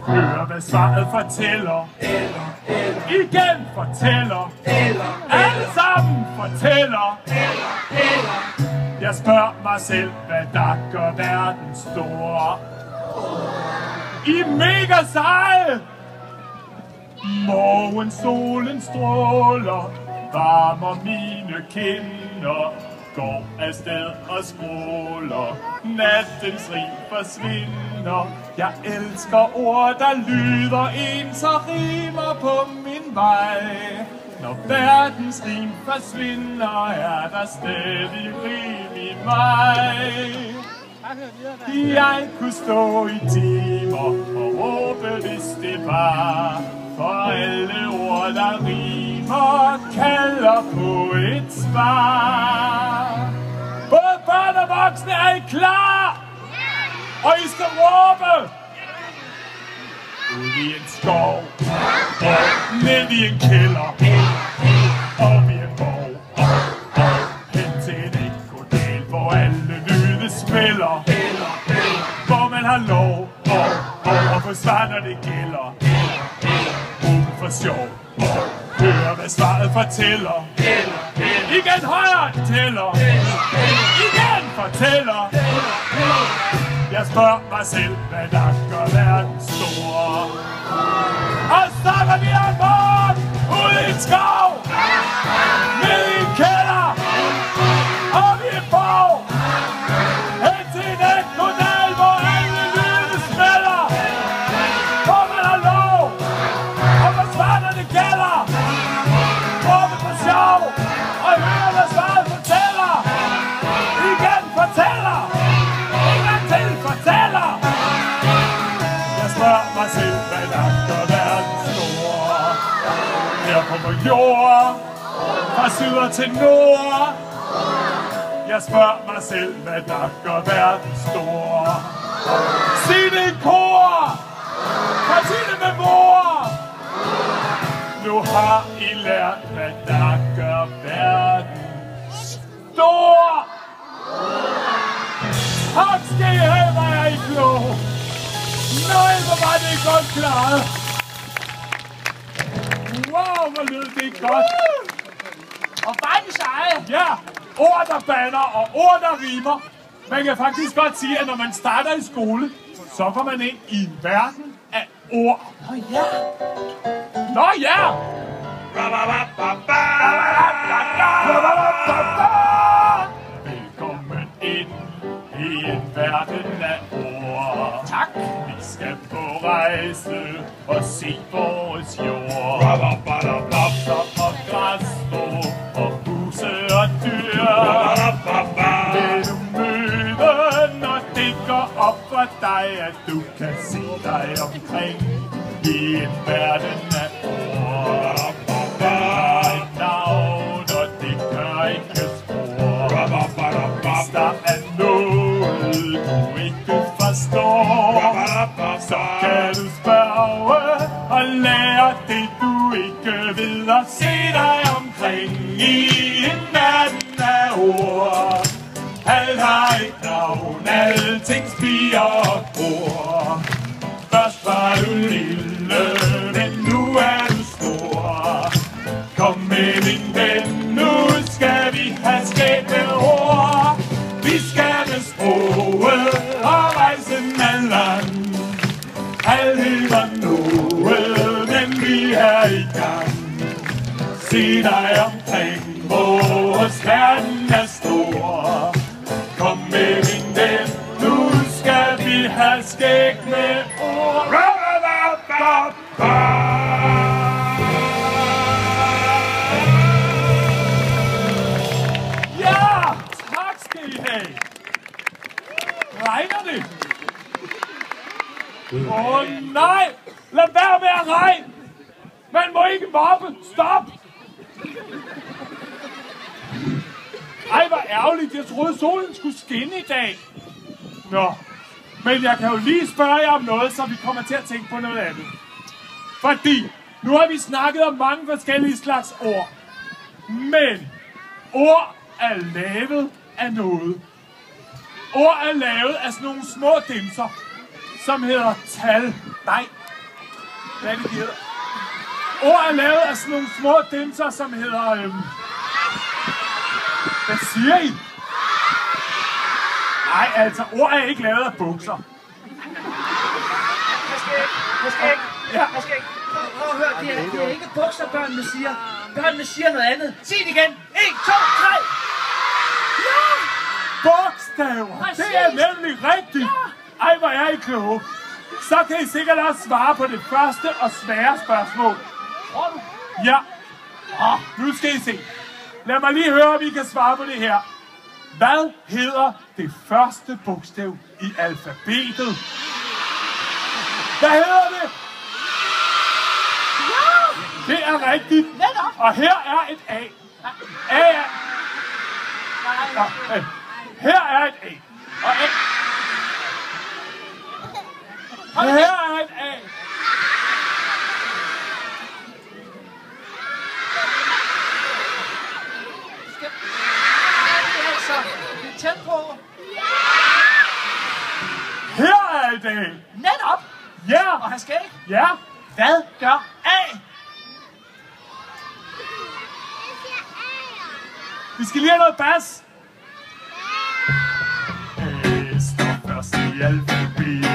Hør hvad svaret fortæller. Igen fortæller. Alle sammen fortæller. Jeg spørger mig selv, hvad der gør verden stor. I er mega seje. Morgensolen stråler, varmer mine kinder, går afsted og skråler. Nattens rim forsvinder. Jeg elsker ord, der lyder ens og rimer på min vej. Når verdens rim forsvinder, er der stadig rim i mig. Jeg kunne stå i timer og råbe, hvis det var. For alle ord, der rimer, kalder på et svar. Både børn og voksne, er I klar? Og I skal råbe! Ud i en skov, og ned i en kælder, op i en borg, hen til en ekodal, hvor alle lyde spiller. Hvor man har lov at få svar, når det gælder. For sjov. Hør hvad svaret fortæller. Igen højere det tæller. Igen fortæller. Jeg spørger mig selv, hvad der gør verden stor. Og så går vi om morgen ud i en skov, ned i en kælder, op i en borg, hen til en ekodal, hvor alle lyde smelter. Hvor man har lov og hvor svaret når det gælder. Råbe på sjov og høre hvad svaret fortæller. Igen fortæller. En gang til fortæller. Jeg spørger mig selv, hvad der gør verden stor. Her kommer jord fra syder til nord. Jeg spørger mig selv, hvad der gør verden stor. Sig det i kor. Kan sig det med mor. Nu har I lært, hvad der gør verden stor. Tak skal I have, hvor er I kloge. Nøj, hvor var det godt klaret. Wow, hvor lød det godt. Og var de seje? Ja, ord der bander og ord der rimer. Man kan faktisk godt sige, at når man starter i skole, så går man ind i en verden af ord. Nå ja. Nå ja! Velkommen ind i en verden af ord. Tak. Vi skal på rejse og se vores jord. Blomster og græsstrå og huse og dyr. Vil du møde, når det går op for dig, at du kan se dig omkring i en verden af ord. Den har et navn, og det gør ikke spor. Hvis der er noget, du ikke forstår, så kan du spørge og lære det, du ikke ved, og se dig omkring i en verden af ord. Alt har et navn, alting spiger og gror. Først var du lille, men nu er du stor. Kom med min ven, nu skal vi have skæbne ord. Vi skal med sproget og rejse med land. Alt var noget, men vi er i gang. Se dig omkring, vores verden er stor. Kom med min ven, nu skal vi have skæg med ord. Ja, tak skal I have. Regner det? Nej, lad være med at regne. Man må ikke mobbe. Stop. Ej, hvor ærgerligt. Jeg troede, solen skulle skinne i dag. Nå, men jeg kan jo lige spørge jer om noget, så vi kommer til at tænke på noget andet. Fordi nu har vi snakket om mange forskellige slags ord. Men ord er lavet af noget. Ord er lavet af sådan nogle små dimser, som hedder tal. Nej, Hvad er det, de hedder? Ord er lavet af sådan nogle små dimser, som hedder... Hvad siger I? Nej, altså, ord er ikke lavet af bukser. Jeg skal ikke. Prøv at høre, det er ikke bukser, børnene siger. Børnene siger noget andet. Sig det igen. 1, 2, 3. Ja! Bogstaver! Præcis. Det er nemlig rigtigt! Ja. Ej, hvor er I kloge. Så kan I sikkert også svare på det første og svære spørgsmål. Tror du? Ja. Nu skal I se. Lad mig lige høre, om I kan svare på det her. Hvad hedder det første bogstav i alfabetet? Hvad hedder det? Ja! Det er rigtigt. Netop. Og her er et A. A er... Nej. Her er et A. Og A... Her er et A. Det er tæt på. Her er et A. Netop. Ja. Og han skal ikke. Ja. Hvad gør A? Vi skal lige have noget bas. A står først i alfabetet.